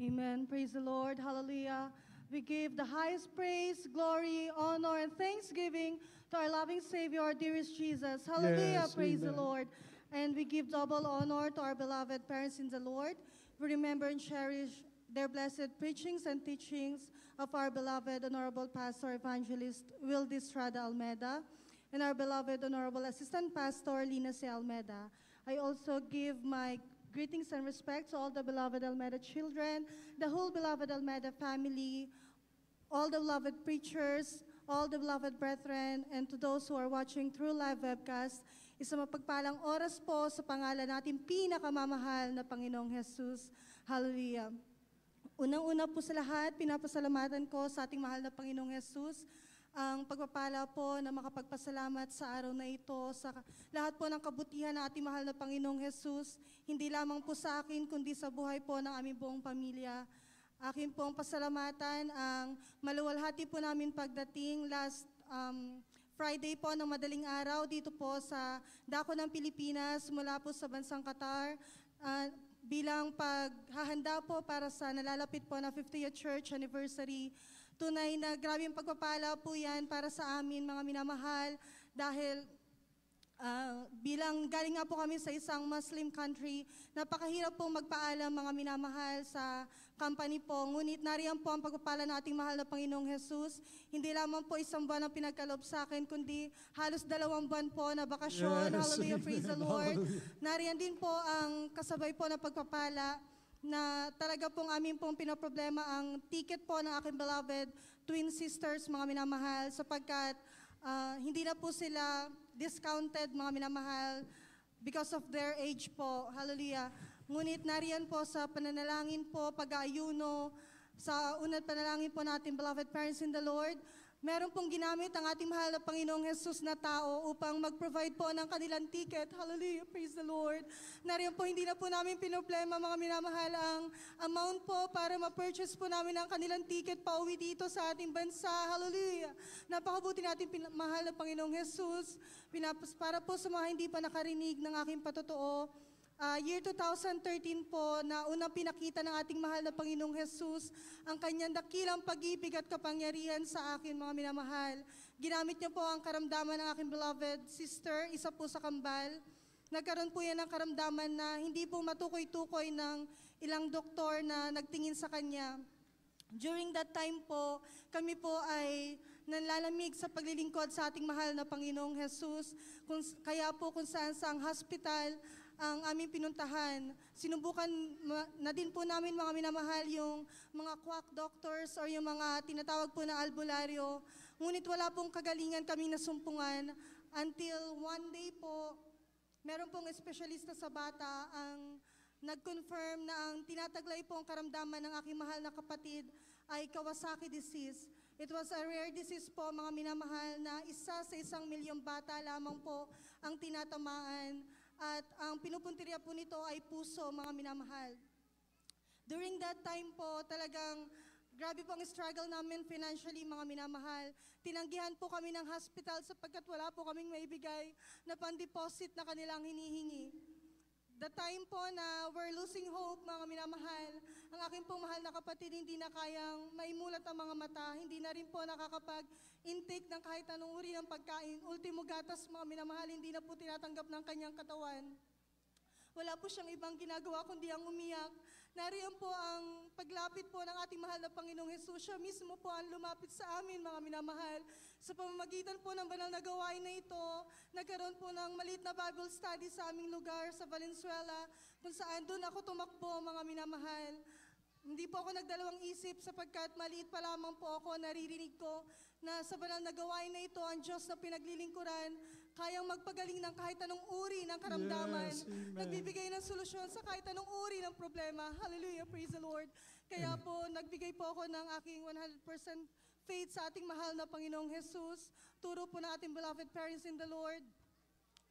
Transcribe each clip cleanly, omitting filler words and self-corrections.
Amen. Praise the Lord. Hallelujah. We give the highest praise, glory, honor, and thanksgiving to our loving Savior, our dearest Jesus. Hallelujah. Yes, Praise the amen. Lord. And we give double honor to our beloved parents in the Lord. We remember and cherish their blessed preachings and teachings of our beloved Honorable Pastor Evangelist Wildy Estrada Almeda and our beloved Honorable Assistant Pastor Lina C. Almeda. I also give my greetings and respect to all the beloved Almeda children, the whole beloved Almeda family, all the beloved preachers, all the beloved brethren, and to those who are watching through live webcast, isang mapagpalang oras po sa pangalan natin pinakamamahal na Panginoong Jesus. Hallelujah. Unang-una po sa lahat, pinapasalamatan ko sa ating mahal na Panginoong Jesus ang pagpapala po na makapagpasalamat sa araw na ito, sa lahat po ng kabutihan ng ating mahal na Panginoong Jesus, hindi lamang po sa akin, kundi sa buhay po ng aming buong pamilya. Akin pong pasalamatan ang maluwalhati po namin pagdating last Friday po ng madaling araw dito po sa dako ng Pilipinas mula po sa bansang Qatar. Bilang paghahanda po para sa nalalapit po na 50th Church Anniversary. Tunay na grabe yung pagpapala po yan para sa amin mga minamahal dahil bilang galing nga po kami sa isang Muslim country, napakahirap pong magpaalam mga minamahal sa company po. Ngunit nariyan po ang pagpapala ng ating mahal na Panginoong Jesus. Hindi lamang po isang buwan ang pinagkaloob sa akin, kundi halos 2 buwan po na bakasyon. Yes, Hallelujah, amen. praise the Lord. Hallelujah. Nariyan din po ang kasabay po na pagpapala na talaga pong amin pong pinaproblema ang ticket po ng aking beloved twin sisters, mga minamahal, sapagkat hindi na po sila discounted, mga minamahal, because of their age po. Hallelujah. Ngunit nariyan po sa pananalangin po, pag-aayuno, sa unang panalangin po natin, beloved parents in the Lord, meron pong ginamit ang ating mahal na Panginoong Jesus na tao upang mag-provide po ng kanilang ticket. Hallelujah, praise the Lord. Nariyan po, hindi na po namin pinoblema, mga minamahal, ang amount po para ma-purchase po namin ang kanilang ticket pauwi dito sa ating bansa. Hallelujah. Napakabuti natin mahal na Panginoong Jesus. Para po sa mga hindi pa nakarinig ng aking patotoo, year 2013 po na unang pinakita ng ating mahal na Panginoong Jesus ang kanyang dakilang pag-ibig at kapangyarihan sa akin, mga minamahal. Ginamit niya po ang karamdaman ng aking beloved sister, isa po sa kambal. Nagkaroon po yan ng karamdaman na hindi po matukoy-tukoy ng ilang doktor na nagtingin sa kanya. During that time po, kami po ay nanlalamig sa paglilingkod sa ating mahal na Panginoong Jesus. Kaya po kung saan sa hospital ang aming pinuntahan, sinubukan na din po namin, mga minamahal, yung mga quack doctors or yung mga tinatawag po na albularyo. Ngunit wala pong kagalingan kaming nasumpungan until one day po, meron pong espesyalista sa bata ang nag-confirm na ang tinataglay po ang karamdaman ng aking mahal na kapatid ay Kawasaki disease. It was a rare disease po, mga minamahal, na 1 sa 1 milyong bata lamang po ang tinatamaan. At ang pinupuntirya po nito ay puso, mga minamahal. During that time po, talagang grabe po ang struggle namin financially, mga minamahal. Tinanggihan po kami ng hospital sapagkat wala po kaming maibigay na pan-deposit na kanilang hinihingi. The time po na we're losing hope, mga minamahal, ang aking pong mahal na kapatid hindi na kayang maimulat ang mga mata, hindi na rin po nakakapag-intake ng kahit anong uri ng pagkain. Ultimo gatas, mga minamahal, hindi na po tinatanggap ng kanyang katawan. Wala po siyang ibang ginagawa kundi ang umiyak. Nariyan po ang paglapit po ng ating mahal na Panginoong Jesus. Siya mismo po ang lumapit sa amin, mga minamahal. Sa pamamagitan po ng banal na gawain na ito, nagkaroon po ng maliit na Bible study sa aming lugar sa Valenzuela, kung saan doon ako tumakbo, mga minamahal. Hindi po ako nagdalawang isip sapagkat maliit pa lamang po ako, naririnig ko na sa banal na gawain na ito, ang Diyos na pinaglilingkuran, kayang magpagaling ng kahit anong uri ng karamdaman. Yes, amen. Nagbibigay ng solusyon sa kahit anong uri ng problema. Hallelujah, praise the Lord. Kaya po, nagbigay po ako ng aking 100% faith sa ating mahal na Panginoong Jesus. Turo po na ating beloved parents in the Lord.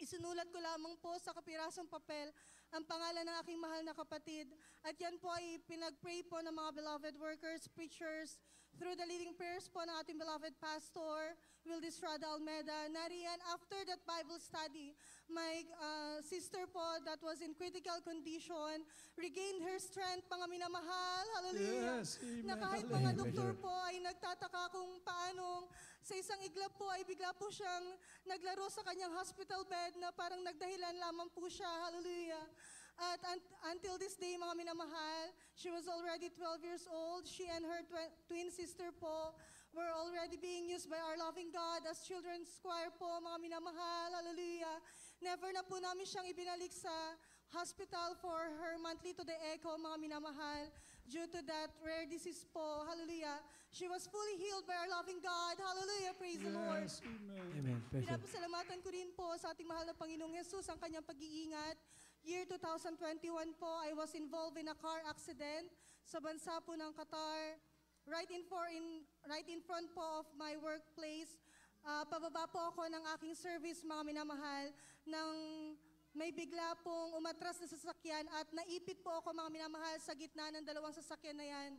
Isinulat ko lamang po sa kapirasong papel ang pangalan ng aking mahal na kapatid. At yan po ay pinag-pray po ng mga beloved workers, preachers, through the leading prayers po ng ating beloved pastor, Wildy Estrada Almeda. Nariyan, after that Bible study, my sister po that was in critical condition regained her strength, mga minamahal. Hallelujah. Yes, amen. Na kahit mga doktor po ay nagtataka kung paanong sa isang iglap po ay bigla po siyang naglaro sa kanyang hospital bed na parang nagdahilan lamang po siya. Hallelujah. At until this day, mga minamahal, she was already 12 years old. She and her twin sister po were already being used by our loving God as children's choir po, mga minamahal. Hallelujah. Never na po namin siyang ibinalik sa hospital for her monthly to the echo, mga minamahal, due to that rare disease po. Hallelujah. She was fully healed by our loving God. Hallelujah. Praise the Lord. Yes, amen. Amen. Praise the Lord. Pinapasalamatan ko rin po sa ating mahal na Panginoong Jesus ang kanyang pag-iingat. Year 2021 po, I was involved in a car accident sa bansa po ng Qatar. Right in front po of my workplace. Pababa po ako ng aking service, mga minamahal, nang may bigla pong umatras na sasakyan at naipit po ako, mga minamahal, sa gitna ng dalawang sasakyan na yan.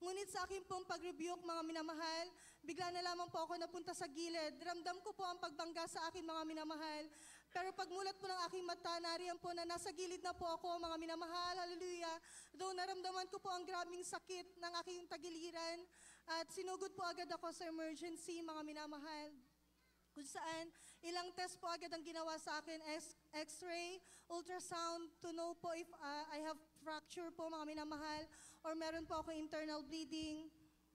Ngunit sa akin pong pag-rebuke, mga minamahal, bigla na lamang po ako napunta sa gilid. Ramdam ko po ang pagbangga sa akin, mga minamahal. Pero pagmulat po ng aking mata, nariyan po na nasa gilid na po ako, mga minamahal. Hallelujah. Though naramdaman ko po ang grabing sakit ng aking tagiliran at sinugod po agad ako sa emergency, mga minamahal. Kung saan, ilang test po agad ang ginawa sa akin, x-ray, ultrasound, to know po if I have fracture po, mga minamahal, or meron po ako internal bleeding.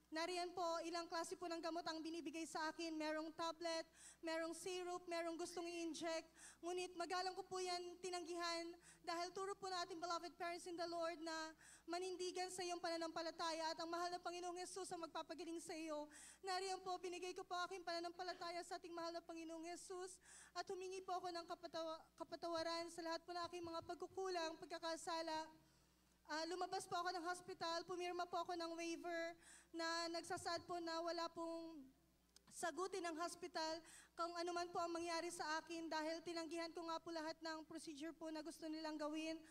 Nariyan po, ilang klase po ng gamot ang binibigay sa akin. Merong tablet, merong syrup, merong gustong i-inject. Ngunit magalang ko po yan tinanggihan dahil turo po na ating beloved parents in the Lord na manindigan sa iyong pananampalataya at ang mahal na Panginoong Jesus ang magpapagaling sa iyo. Nariyan po, binigay ko po aking pananampalataya sa ating mahal na Panginoong Jesus at humingi po ako ng kapatawaran sa lahat po na aking mga pagkukulang, pagkakasala. Lumabas po ako ng hospital, pumirma po ako ng waiver na nagsasaad po na wala pong sagutin ng hospital kung ano man po ang mangyari sa akin dahil tinanggihan ko nga po lahat ng procedure po na gusto nilang gawin.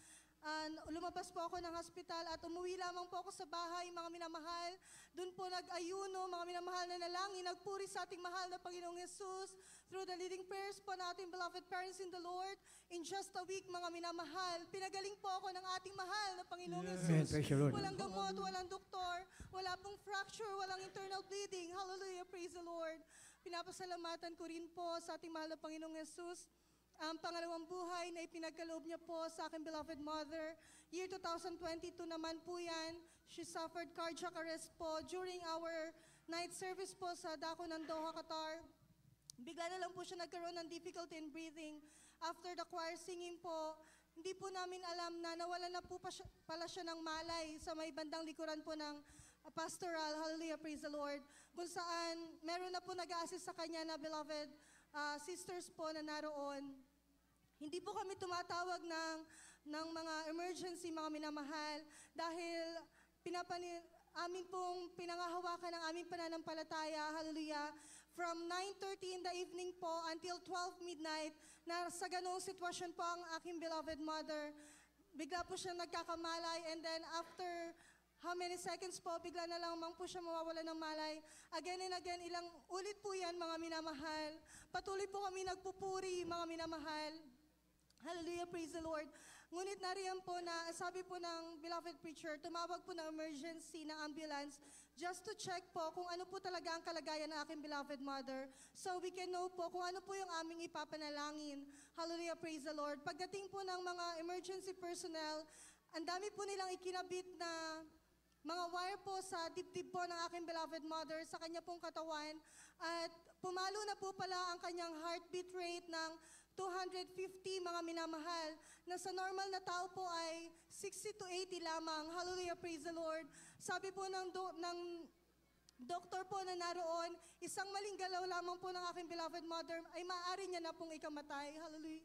Lumabas po ako ng hospital at umuwi lamang po ako sa bahay, mga minamahal. Doon po nag-ayuno, mga minamahal na nalangin, nagpuri sa ating mahal na Panginoong Jesus through the leading prayers po na ating beloved parents in the Lord. In just a week, mga minamahal, pinagaling po ako ng ating mahal na Panginoong Jesus. Amen. Praise the Lord. Walang gamot, walang doktor, wala pong fracture, walang internal bleeding. Hallelujah, praise the Lord. Pinapasalamatan ko rin po sa ating mahal na Panginoong Jesus ang pangalawang buhay na ipinagkaloob niya po sa aking beloved mother. Year 2022 naman po yan. She suffered cardiac arrest po during our night service po sa dako ng Doha, Qatar. Bigla na lang po siya nagkaroon ng difficulty in breathing. After the choir singing po, hindi po namin alam na nawala na po pala siya ng malay sa may bandang likuran po ng pastoral. Hallelujah, praise the Lord. Kung saan meron na po nag-a-assist sa kanya na beloved sisters po na naroon. Hindi po kami tumatawag ng mga emergency, mga minamahal, dahil amin pong pinangahawakan ng aming pananampalataya, hallelujah, from 9:30 in the evening po until 12 midnight, na sa ganong sitwasyon po ang aking beloved mother. Bigla po siya nagkakamalay and then after how many seconds po, bigla na lang po siya mawawala ng malay. Again and again, ilang ulit po yan, mga minamahal. Patuloy po kami nagpupuri, mga minamahal. Hallelujah, praise the Lord. Ngunit nariyan po na, sabi po ng beloved preacher, tumawag po ng emergency ng ambulance just to check po kung ano po talaga ang kalagayan ng aking beloved mother. So we can know po kung ano po yung aming ipapanalangin. Hallelujah, praise the Lord. Pagdating po ng mga emergency personnel, ang dami po nilang ikinabit na mga wire po sa dibdib po ng aking beloved mother, sa kanya pong katawan. At pumalo na po pala ang kanyang heartbeat rate ng 250, mga minamahal, na sa normal na tao po ay 60 to 80 lamang. Hallelujah, praise the Lord. Sabi po ng doktor po na naroon, isang maling galaw lamang po ng aking beloved mother ay maaari niya na pong ikamatay. Hallelujah.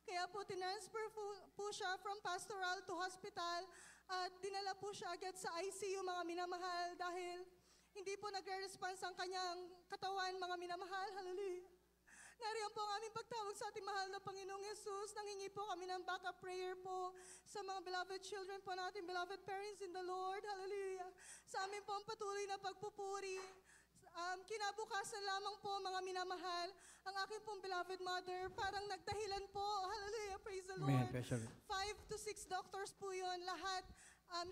Kaya po tinransfer po siya from pastoral to hospital at dinala po siya agad sa ICU, mga minamahal, dahil hindi po nagre-response ang kanyang katawan, mga minamahal. Hallelujah. Nariyan po ang aming pagtawag sa ating mahal na Panginoong Yesus. Nangingi po kami ng backup prayer po sa mga beloved children po natin, beloved parents in the Lord. Hallelujah. Sa amin po ang patuloy na pagpupuri. Kinabukasan lamang po, mga minamahal, ang aking pong beloved mother, parang nagdahilan po. Hallelujah, praise the Lord. 5 to 6 doctors po yun, lahat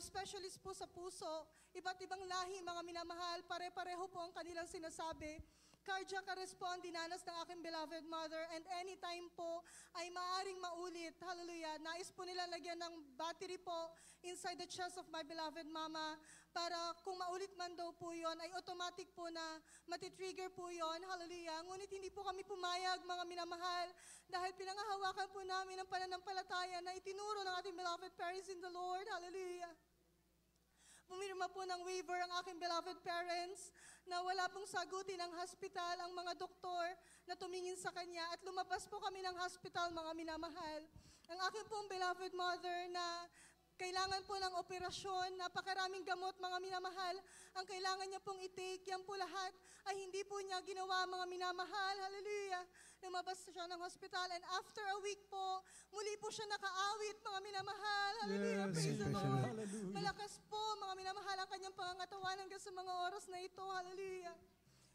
specialist po sa puso. Iba't ibang lahi, mga minamahal, pare-pareho po ang kanilang sinasabi. Cardiac arrest po ang dinanas ng aking beloved mother, and anytime po ay maaring maulit. Hallelujah. Nais po nila lagyan ng battery po inside the chest of my beloved mama para kung maulit man daw po yon ay automatic po na matitrigger po yon. Hallelujah. Ngunit hindi po kami pumayag, mga minamahal, dahil pinangahawakan po namin ang pananampalataya na itinuro ng ating beloved parents in the Lord. Hallelujah. Pumirma po ng waiver ang aking beloved parents na wala pong sagutin ang hospital, ang mga doktor na tumingin sa kanya, at lumabas po kami ng hospital, mga minamahal. Ang aking pong beloved mother na kailangan po ng operasyon, napakaraming gamot, mga minamahal, ang kailangan niya pong i-take, yan po lahat ay hindi po niya ginawa, mga minamahal. Hallelujah. Lumabas siya ng hospital, and after a week po, muli po siya nakaawit, mga minamahal. Hallelujah. Yes, Praise the praise the Lord. Lord. Hallelujah. Malakas po, mga minamahal, ang kanyang pangangatawan hanggang sa mga oras na ito. Hallelujah.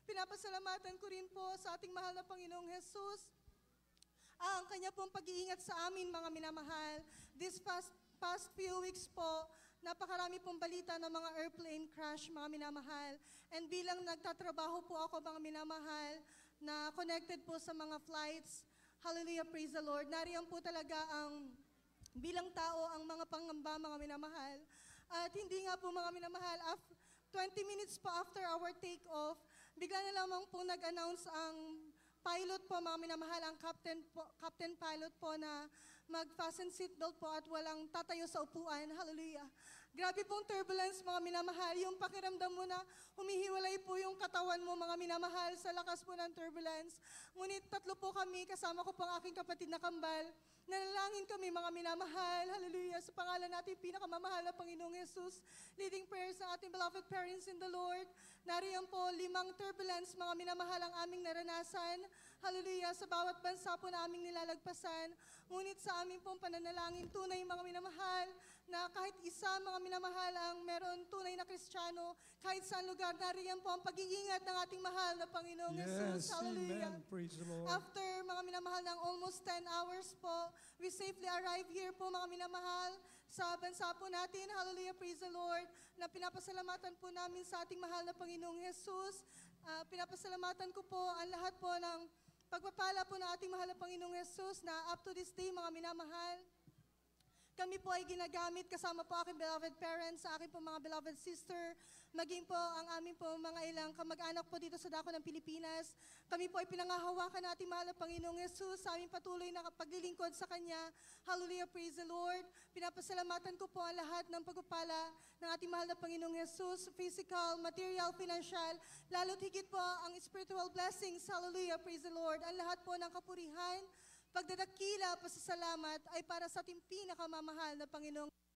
Pinapasalamatan ko rin po sa ating mahal na Panginoong Jesus ang kanya pong pag-iingat sa amin, mga minamahal. This past few weeks po, napakarami pong balita ng mga airplane crash, mga minamahal. And bilang nagtatrabaho po ako, mga minamahal, na connected po sa mga flights, hallelujah, praise the Lord, nariyan po talaga ang bilang tao ang mga pangamba, mga minamahal. At hindi nga po, mga minamahal, 20 minutes po after our take-off, bigla na lamang po nag-announce ang pilot po, mga minamahal, ang captain pilot po na mag-fasten seatbelt po at walang tatayo sa upuan. Hallelujah. Grabe pong turbulence, mga minamahal. Yung pakiramdam mo na humihiwalay po yung katawan mo, mga minamahal, sa lakas po ng turbulence. Ngunit 3 po kami, kasama ko po ang aking kapatid na kambal. Nanalangin kami, mga minamahal. Hallelujah. Sa pangalan natin, pinakamamahal na Panginoong Jesus. Leading prayers ng ating beloved parents in the Lord. Nariyan po 5 turbulence, mga minamahal, ang aming naranasan. Hallelujah. Sa bawat bansa po na aming nilalagpasan. Ngunit sa aming pong pananalangin, tunay, mga minamahal, na kahit isa, mga minamahal, ang meron tunay na Kristiyano, kahit saan lugar, nariyan po ang pag-iingat ng ating mahal na Panginoong Jesus. Hallelujah. Amen. Praise the Lord. After, mga minamahal, ng almost 10 hours po, we safely arrive here po, mga minamahal, sa bansa po natin. Hallelujah, praise the Lord, na pinapasalamatan po namin sa ating mahal na Panginoong Jesus. Pinapasalamatan ko po ang lahat po ng pagpapala po ng ating mahal na Panginoong Jesus na up to this day, mga minamahal, kami po ay ginagamit kasama po aking beloved parents, sa aking po mga beloved sister, maging po ang aming po mga ilang kamag-anak po dito sa dako ng Pilipinas. Kami po ay pinangahawakan natin mahal na Panginoong Jesus sa aming patuloy na paglilingkod sa Kanya. Hallelujah, praise the Lord. Pinapasalamatan ko po ang lahat ng pagpapala ng ating mahal na Panginoong Jesus, physical, material, financial, lalo't higit po ang spiritual blessings. Hallelujah, praise the Lord. Ang lahat po ng kapurihan, pagdadakila, pasasalamat ay para sa ating pinakamamahal na Panginoong